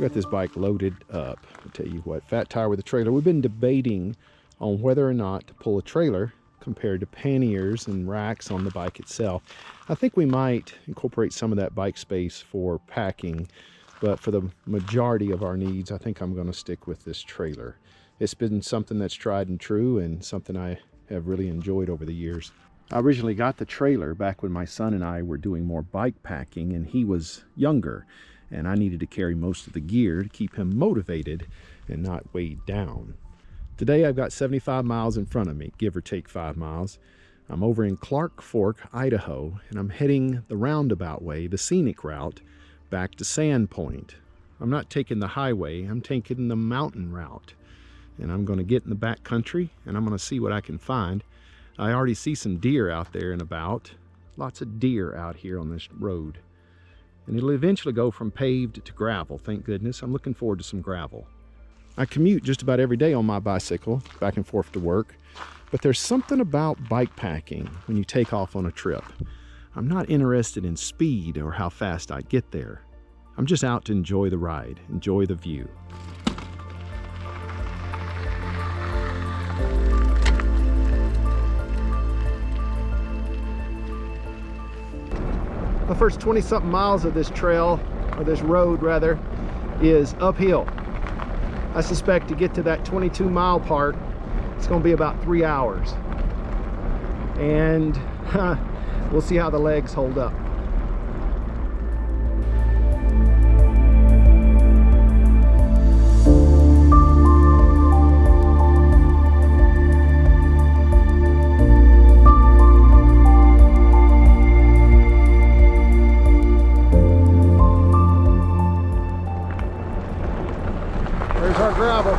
got this bike loaded up. I'll tell you what, fat tire with a trailer. We've been debating on whether or not to pull a trailer compared to panniers and racks on the bike itself. I think we might incorporate some of that bike space for packing, but for the majority of our needs, I think I'm going to stick with this trailer. It's been something that's tried and true and something I have really enjoyed over the years. I originally got the trailer back when my son and I were doing more bike packing and he was younger, and I needed to carry most of the gear to keep him motivated and not weighed down. Today I've got 75 miles in front of me, give or take 5 miles. I'm over in Clark Fork, Idaho, and I'm heading the roundabout way, the scenic route, back to Sandpoint. I'm not taking the highway, I'm taking the mountain route. And I'm going to get in the back country and I'm going to see what I can find. I already see some deer out there and about. Lots of deer out here on this road. And it'll eventually go from paved to gravel, thank goodness. I'm looking forward to some gravel. I commute just about every day on my bicycle, back and forth to work, but there's something about bike packing when you take off on a trip. I'm not interested in speed or how fast I get there. I'm just out to enjoy the ride, enjoy the view. The first 20-something miles of this trail, or this road rather, is uphill. I suspect to get to that 22-mile part, it's going to be about 3 hours. And we'll see how the legs hold up. There's our gravel.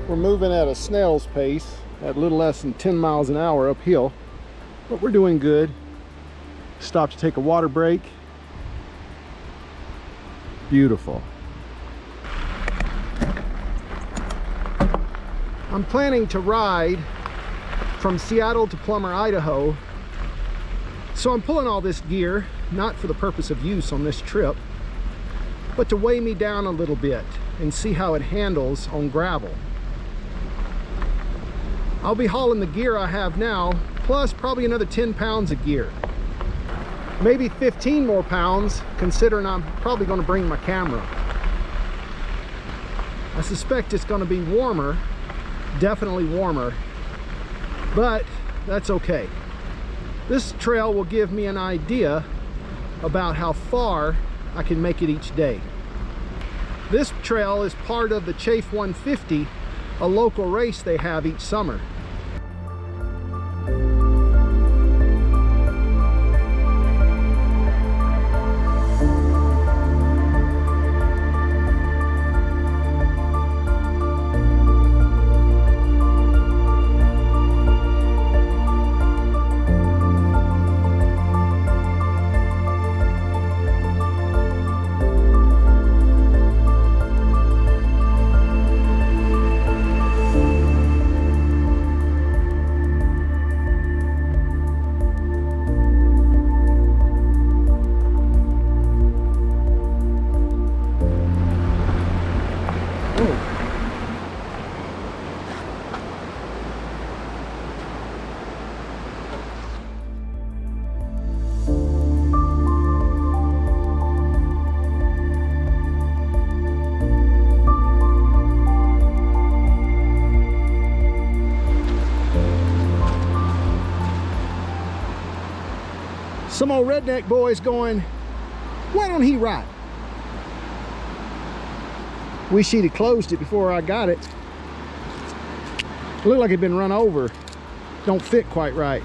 We're moving at a snail's pace at a little less than 10 miles an hour uphill, but we're doing good. Stopped to take a water break. Beautiful. I'm planning to ride from Seattle to Plummer, Idaho. So I'm pulling all this gear, not for the purpose of use on this trip, but to weigh me down a little bit and see how it handles on gravel. I'll be hauling the gear I have now, plus probably another 10 pounds of gear. Maybe 15 more pounds, considering I'm probably going to bring my camera. I suspect it's going to be warmer, definitely warmer, but that's okay. This trail will give me an idea about how far I can make it each day. This trail is part of the Chafe 150, a local race they have each summer. Some old redneck boys going, why don't he ride? Wish he'd have closed it before I got it. Looked like it'd been run over. Don't fit quite right.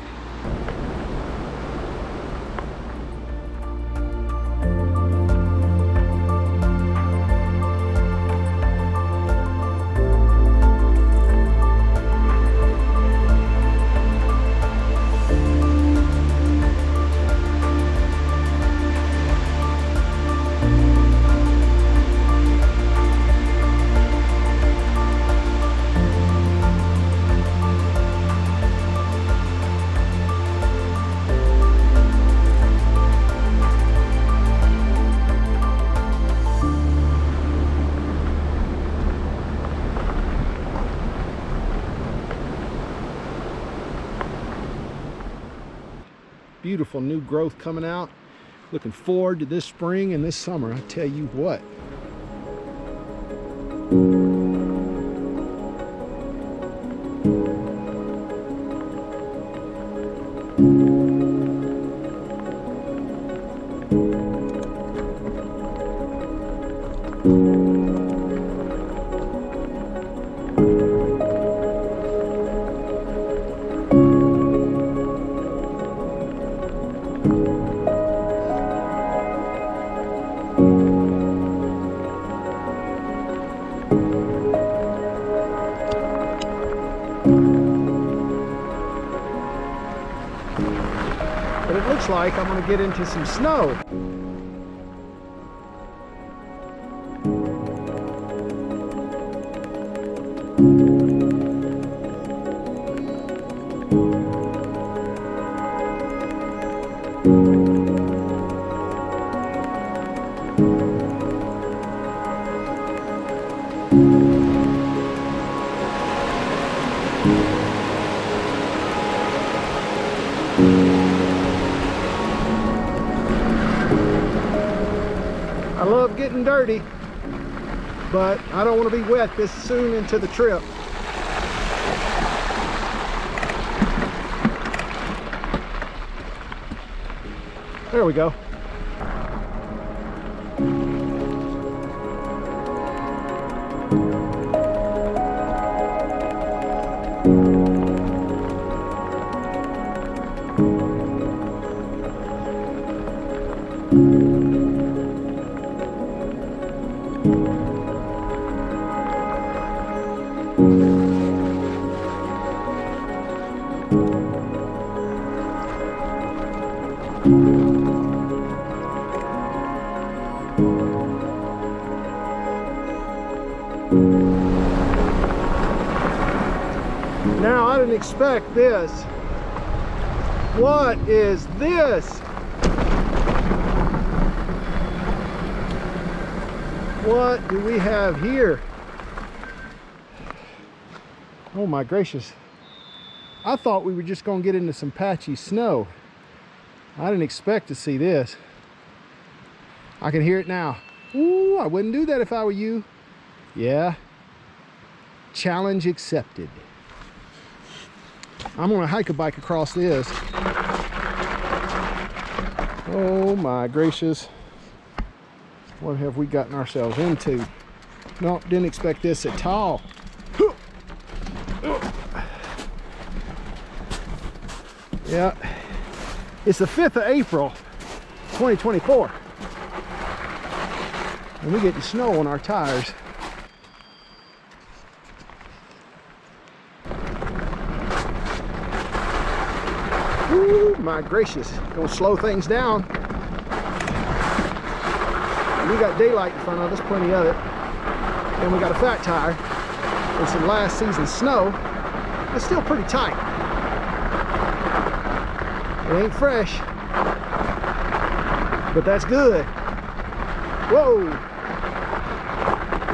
beautiful new growth coming out. Looking forward to this spring and this summer, I tell you what. But it looks like I'm going to get into some snow. I love getting dirty, but I don't want to be wet this soon into the trip. There we go. Now, I didn't expect this. What is this? What do we have here? Oh my gracious. I thought we were just going to get into some patchy snow. I didn't expect to see this. I can hear it now. Ooh, I wouldn't do that if I were you. Yeah. Challenge accepted. I'm going to hike a bike across this. Oh my gracious. What have we gotten ourselves into? No, didn't expect this at all. Yeah. It's the 5th of April, 2024. And we're getting snow on our tires. Ooh, my gracious. Gonna slow things down. We got daylight in front of us, plenty of it. And we got a fat tire. It's some last season snow. It's still pretty tight. It ain't fresh, but that's good. Whoa!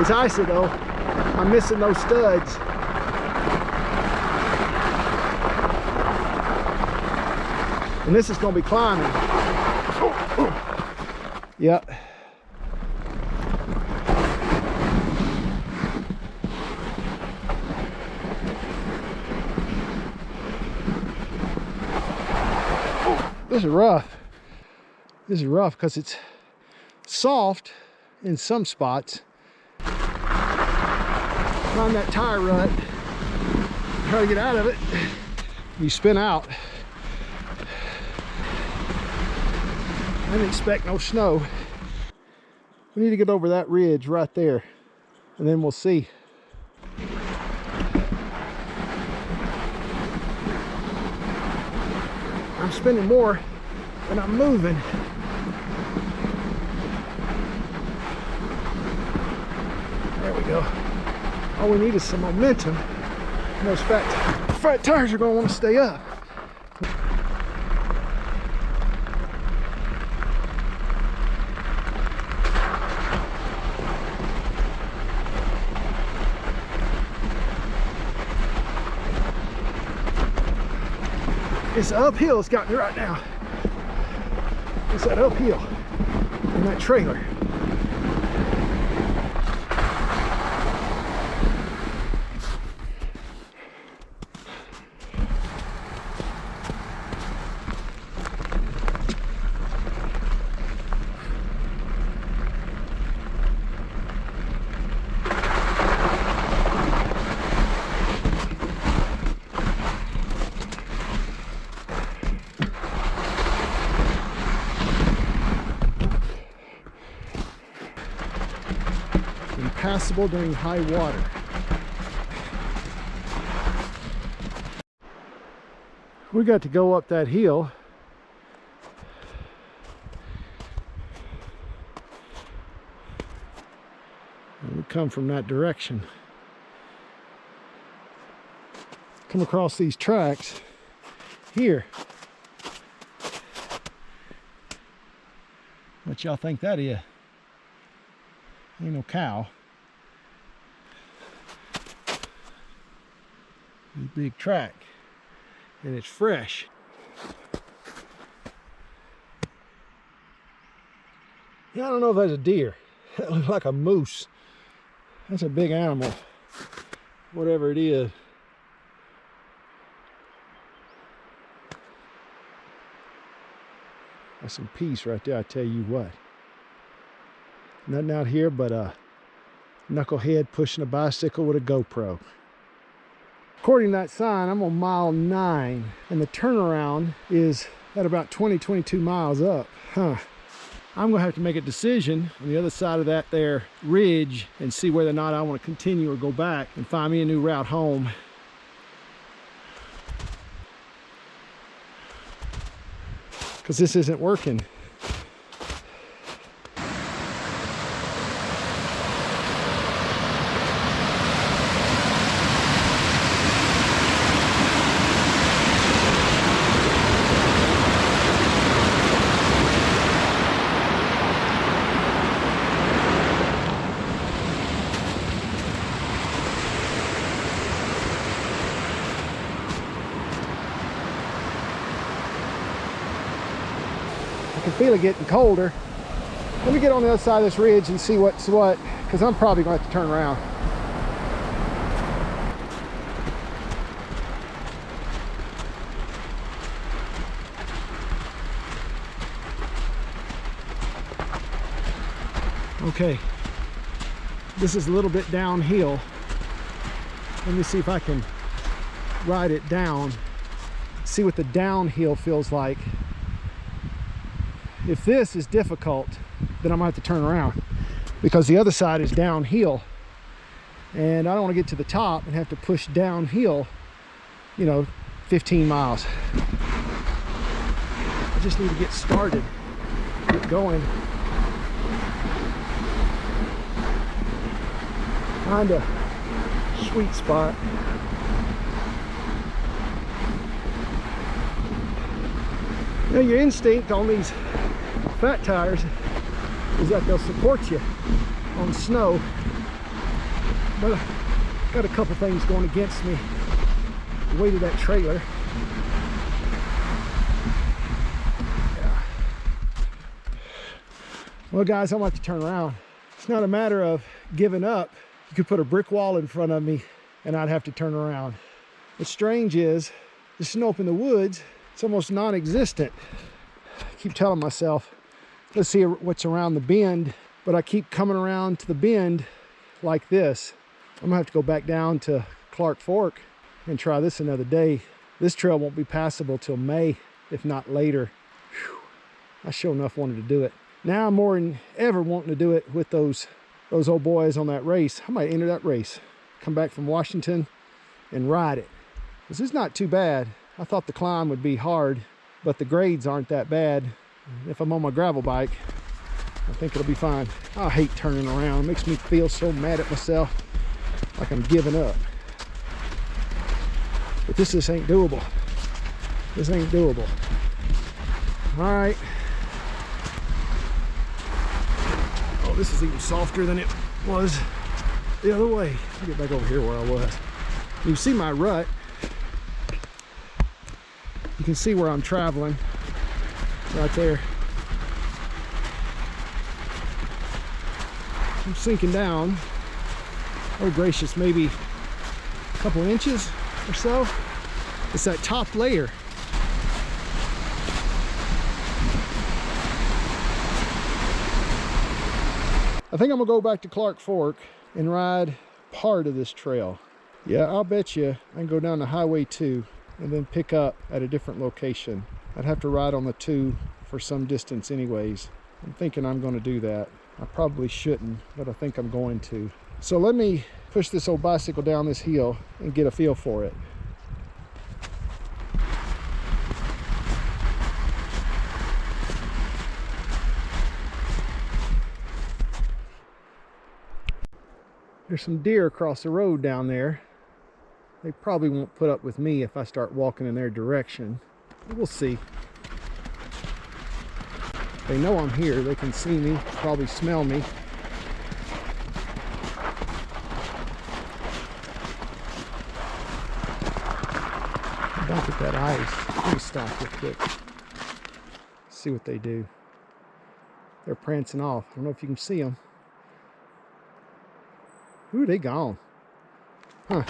It's icy though. I'm missing those studs. And this is gonna be climbing. Yep. This is rough. This is rough because it's soft in some spots. Find that tire rut. Try to get out of it. You spin out. I didn't expect no snow. We need to get over that ridge right there, and then we'll see. I'm spinning more than I'm moving. There we go. All we need is some momentum. And those fat tires are going to want to stay up. It's uphill, it's got me right now. It's that uphill in that trailer. Impassable during high water. We got to go up that hill. And we come from that direction. Come across these tracks here. What y'all think that is? Ain't no cow. Big track, and it's fresh. Yeah, I don't know if that's a deer. That looks like a moose. That's a big animal, whatever it is. That's some peace right there, I tell you what. Nothing out here but a knucklehead pushing a bicycle with a GoPro. According to that sign, I'm on mile 9, and the turnaround is at about 22 miles up. I'm gonna have to make a decision on the other side of that there ridge and see whether or not I want to continue or go back and find me a new route home. Because this isn't working. I can feel it getting colder. Let me get on the other side of this ridge and see what's what, because I'm probably going to have to turn around. Okay, this is a little bit downhill. Let me see if I can ride it down, see what the downhill feels like. If this is difficult, then I'm gonna have to turn around because the other side is downhill, and I don't want to get to the top and have to push downhill, you know, 15 miles. I just need to get started, get going, find a sweet spot. You know, your instinct on these fat tires is that they'll support you on snow, but I've got a couple things going against me. The weight of that trailer. Yeah. Well guys, I'm going to have to turn around. It's not a matter of giving up. You could put a brick wall in front of me and I'd have to turn around. What's strange is the snow up in the woods, it's almost non-existent. I keep telling myself, let's see what's around the bend, but I keep coming around to the bend like this. I'm gonna have to go back down to Clark Fork and try this another day. This trail won't be passable till May, if not later. Whew. I sure enough wanted to do it. Now I'm more than ever wanting to do it with those old boys on that race. I might enter that race, come back from Washington and ride it. This is not too bad. I thought the climb would be hard, but the grades aren't that bad. If I'm on my gravel bike, I think it'll be fine. I hate turning around. It makes me feel so mad at myself, like I'm giving up. But this just ain't doable. This ain't doable. All right. Oh, this is even softer than it was the other way. Let me get back over here where I was. You can see my rut. You can see where I'm traveling right there. I'm sinking down. Oh gracious, maybe a couple inches or so. It's that top layer. I think I'm gonna go back to Clark Fork and ride part of this trail. Yeah, I'll bet you I can go down to Highway 2 and then pick up at a different location. I'd have to ride on the 2 for some distance anyways. I'm thinking I'm gonna do that. I probably shouldn't, but I think I'm going to. So let me push this old bicycle down this hill and get a feel for it. There's some deer across the road down there. They probably won't put up with me if I start walking in their direction. We'll see. They know I'm here. They can see me, probably smell me. Dump at that ice. Let me stop real quick. See what they do. They're prancing off. I don't know if you can see them. Ooh, they gone. Huh.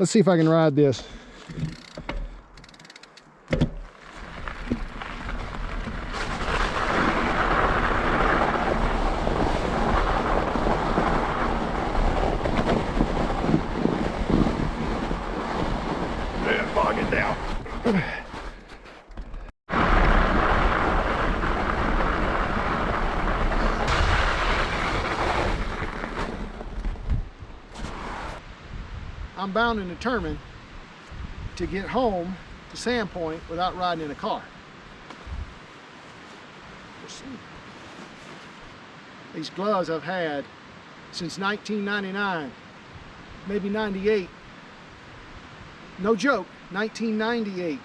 Let's see if I can ride this. Bog it down. I'm bound and determined to get home to Sandpoint without riding in a car. We'll see. These gloves I've had since 1999, maybe 98. No joke, 1998.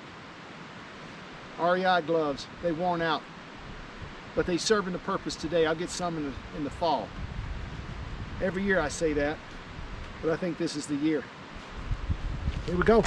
REI gloves, they worn out. But they serving the purpose today. I'll get some in the fall. Every year I say that, but I think this is the year. Here we go.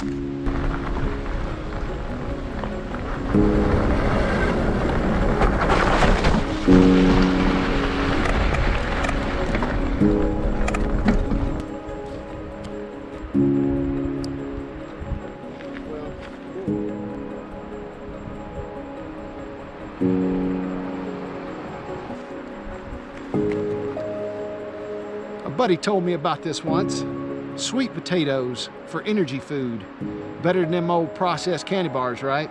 A buddy told me about this once. Sweet potatoes for energy food. Better than them old processed candy bars, right?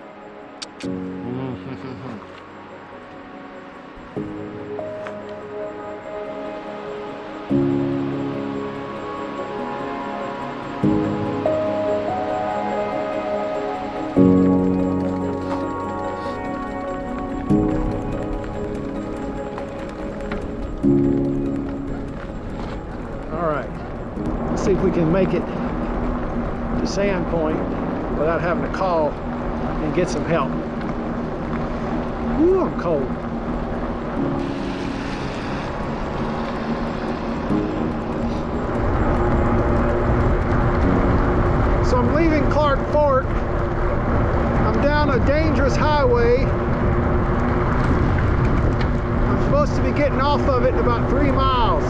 See if we can make it to Sandpoint without having to call and get some help. Ooh, I'm cold. So I'm leaving Clark Fork. I'm down a dangerous highway. I'm supposed to be getting off of it in about 3 miles.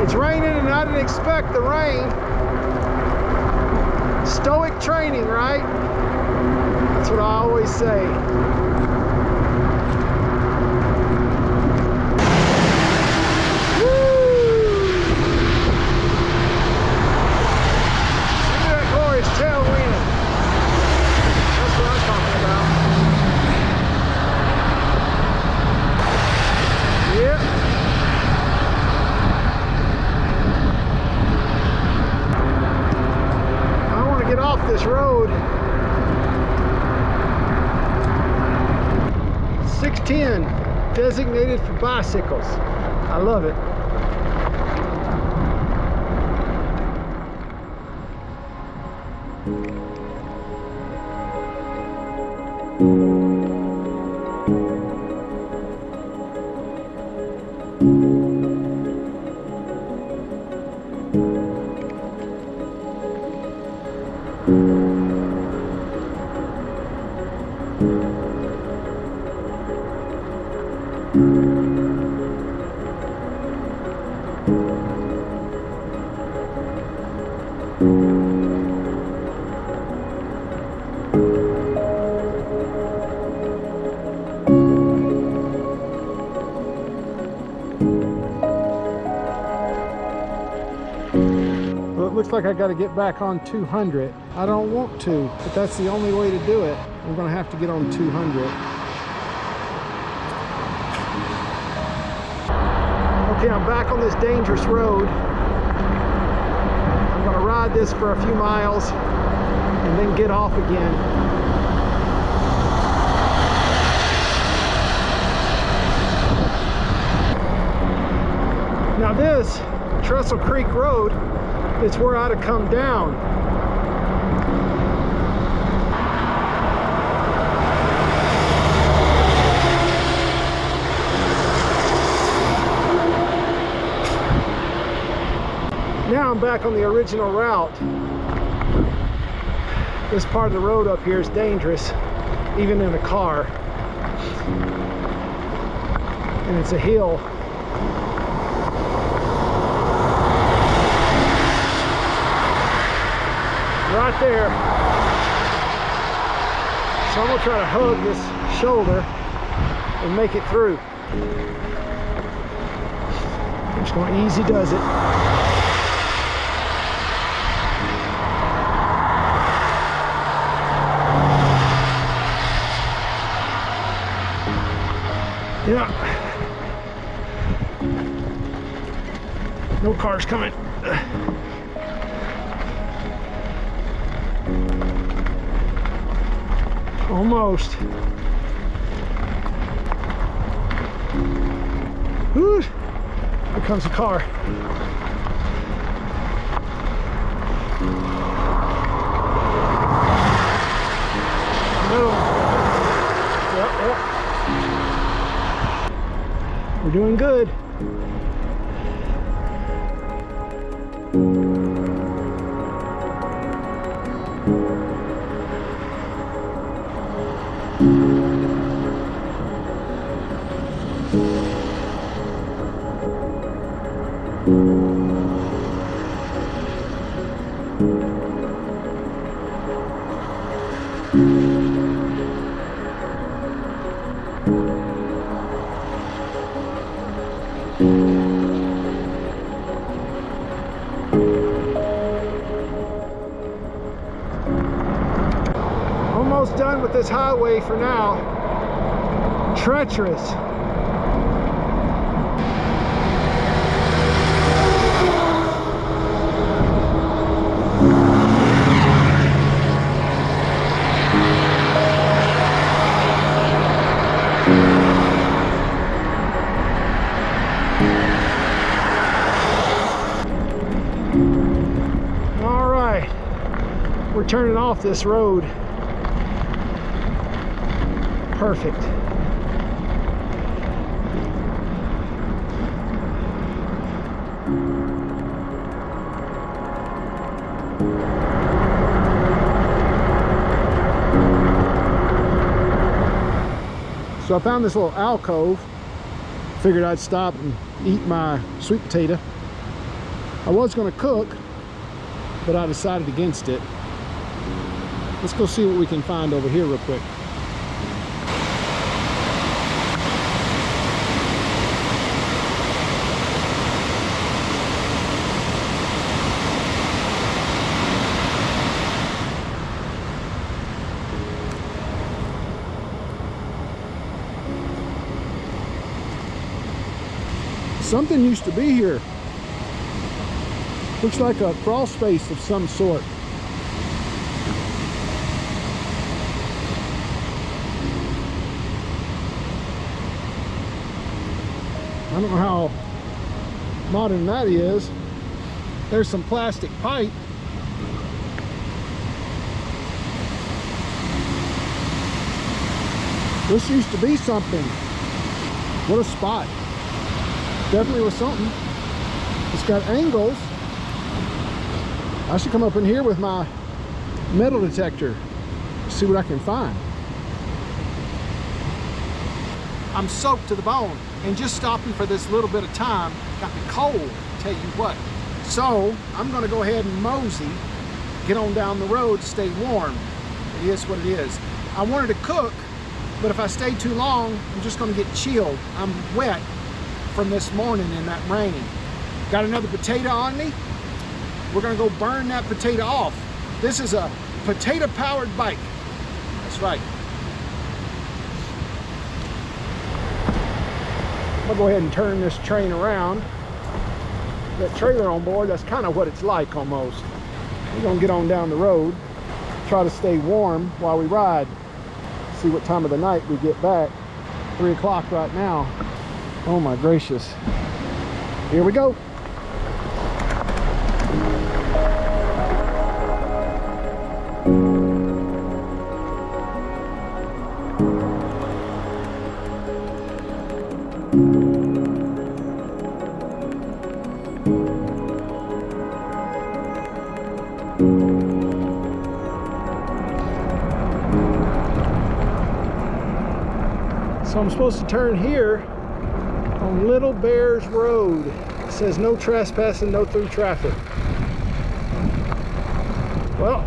It's raining and I didn't expect the rain. Stoic training, right? That's what I always say. Woo! Look at that glorious tailwind. That's what I'm talking about. Yep. Get off this road. 610, designated for bicycles. I love it. like I got to get back on 200. I don't want to, but that's the only way to do it. I'm gonna have to get on 200. Okay, I'm back on this dangerous road. I'm gonna ride this for a few miles and then get off again. Now this Trestle Creek Road, it's where I'd have come down. Now I'm back on the original route. This part of the road up here is dangerous, even in a car. And it's a hill. Right there. So I'm gonna try to hug this shoulder and make it through. I'm just going easy does it. Yeah. No cars coming. Almost. Whew. Here comes a car. No. Yep. We're doing good. Almost done with this highway for now. Treacherous. All right, we're turning off this road. Perfect. So I found this little alcove. Figured I'd stop and eat my sweet potato. I was going to cook, but I decided against it. Let's go see what we can find over here real quick. Something used to be here. Looks like a crawl space of some sort. I don't know how modern that is. There's some plastic pipe. This used to be something. What a spot. Definitely was something. It's got angles. I should come up in here with my metal detector, see what I can find. I'm soaked to the bone, and just stopping for this little bit of time got me cold, tell you what. So I'm gonna go ahead and mosey, get on down the road, stay warm. It is what it is. I wanted to cook, but if I stay too long, I'm just gonna get chilled. I'm wet from this morning in that rain. Got another potato on me, we're gonna go burn that potato off. This is a potato-powered bike. That's right. I'm gonna go ahead and turn this train around. That trailer on board, that's kind of what it's like almost. We're gonna get on down the road, try to stay warm while we ride. See what time of the night we get back. 3 o'clock right now. Oh my gracious. Here we go. So I'm supposed to turn here on Little Bears Road. It says no trespassing, no through traffic. Well,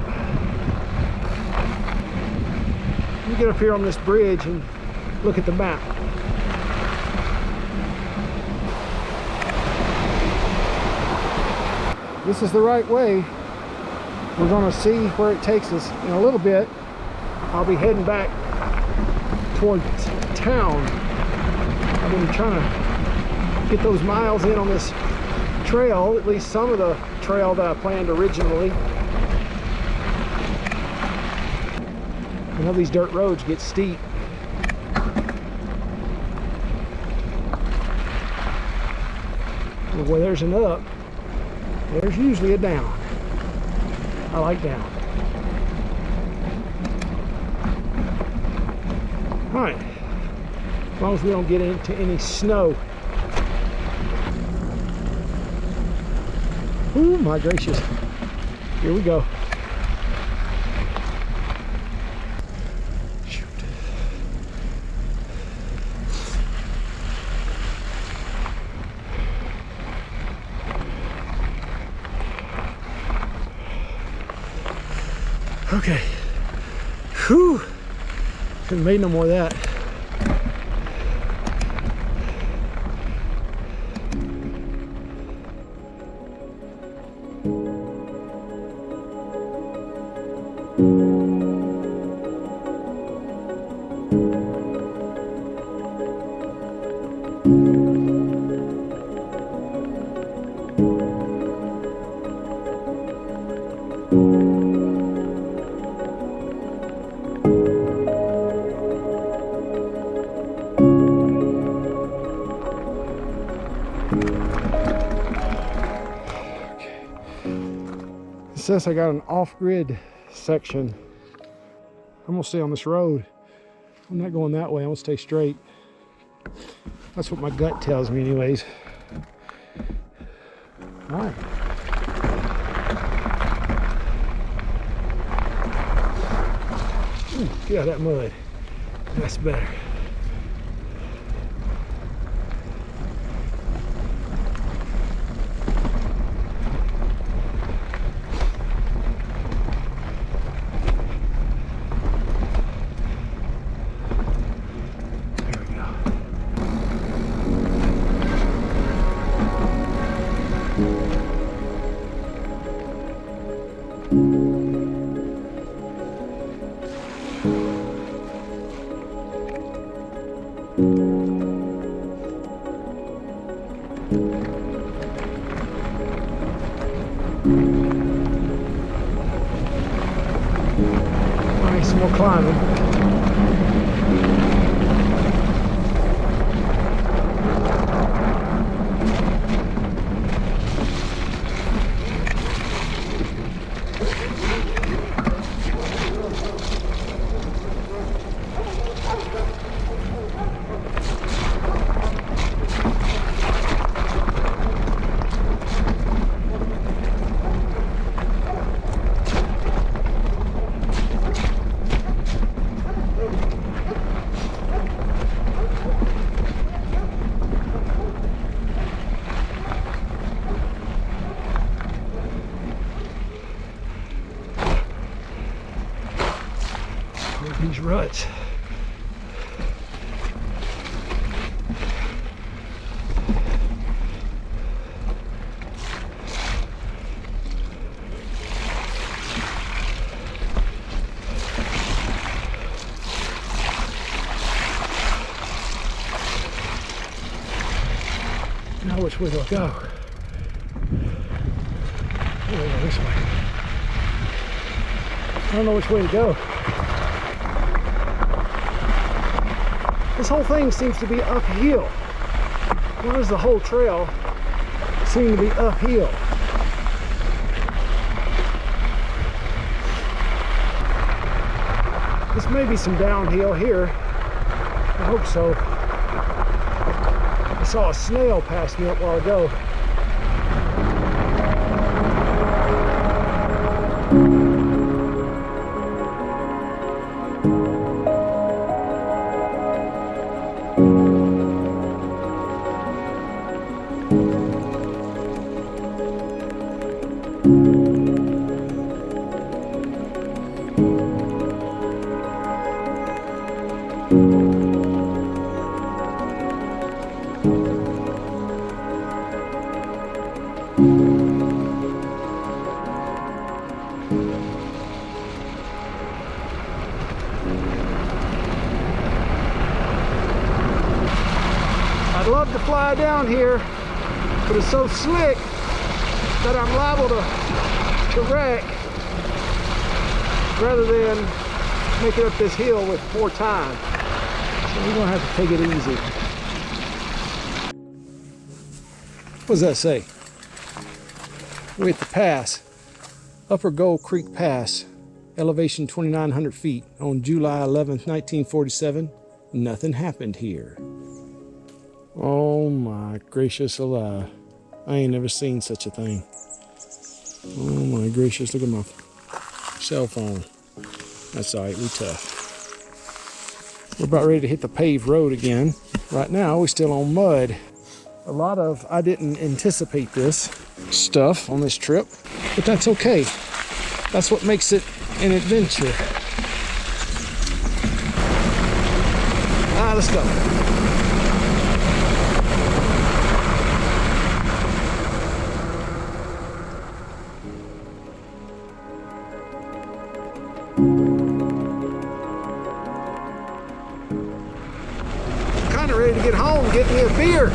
let me get up here on this bridge and look at the map. This is the right way. We're going to see where it takes us in a little bit. I'll be heading back towards town. I've been trying to get those miles in on this trail, at least some of the trail that I planned originally. I know these dirt roads get steep. Well, where there's an up, there's usually a down. I like down. All right, as long as we don't get into any snow. Oh my gracious, here we go. Shoot. Okay, whew. Couldn't make no more of that. It says I got an off-grid section. I'm gonna stay on this road. I'm not going that way. I'm gonna stay straight. That's what my gut tells me anyways. All right. Ooh, get out of that mud. That's better. Nice, more climbing. These ruts. Now which way do I go? I'm gonna go this way. I don't know which way to go. This whole thing seems to be uphill. Why does the whole trail seem to be uphill? This may be some downhill here. I hope so. I saw a snail pass me up a while ago. I'd love to fly down here, but it's so slick that I'm liable to wreck rather than make it up this hill with poor time. So we're gonna have to take it easy. What does that say? We're at the pass, Upper Gold Creek Pass, elevation 2,900 feet on July 11th, 1947. Nothing happened here. Oh my gracious alive. I ain't never seen such a thing. Oh my gracious, look at my cell phone. That's all right, we tough. We're about ready to hit the paved road again. Right now, we're still on mud. I didn't anticipate this stuff on this trip, but that's okay. That's what makes it an adventure. Let's go. Kind of ready to get home, get me a beer.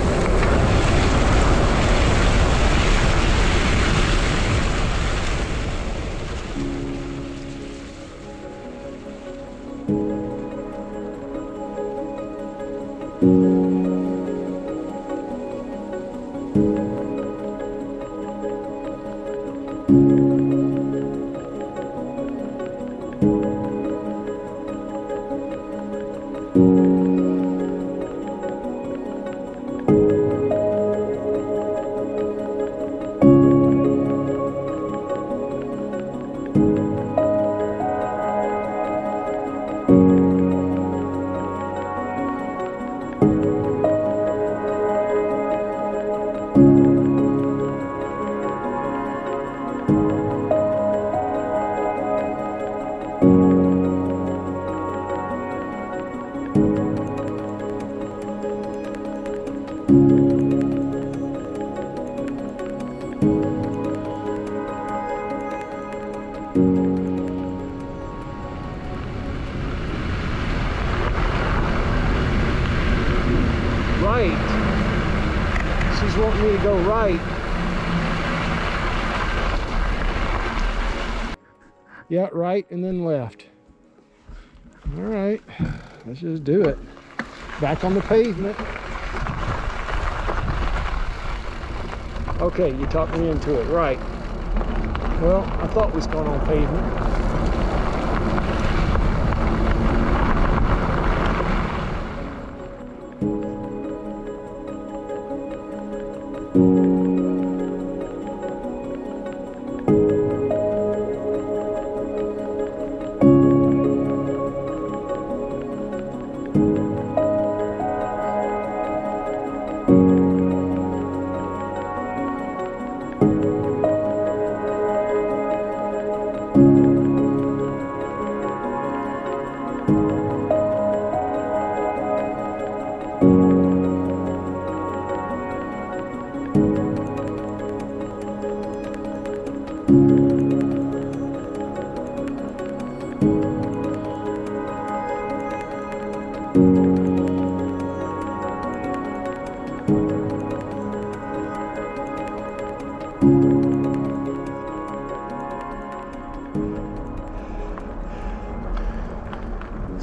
She's wanting me to go right. Yeah, right and then left. All right, let's just do it. Back on the pavement. Okay, you talked me into it, right. Well, I thought we was going on pavement.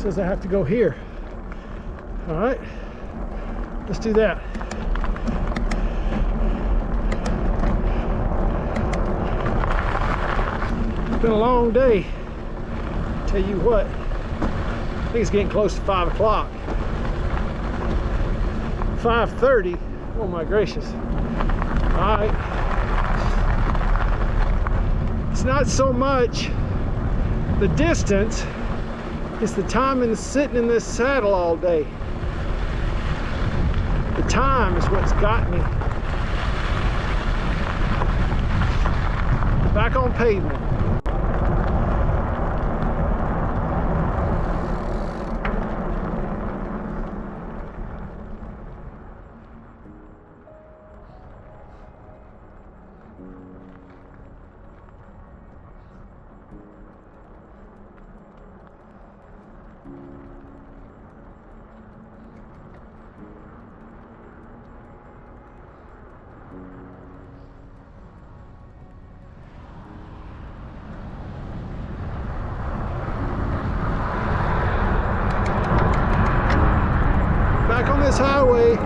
says I have to go here. All right, let's do that. It's been a long day. Tell you what, I think it's getting close to 5 o'clock. 5:30. Oh my gracious. All right. It's not so much the distance, it's the time and sitting in this saddle all day. The time is what's got me. Back on pavement. Back on this highway.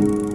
you.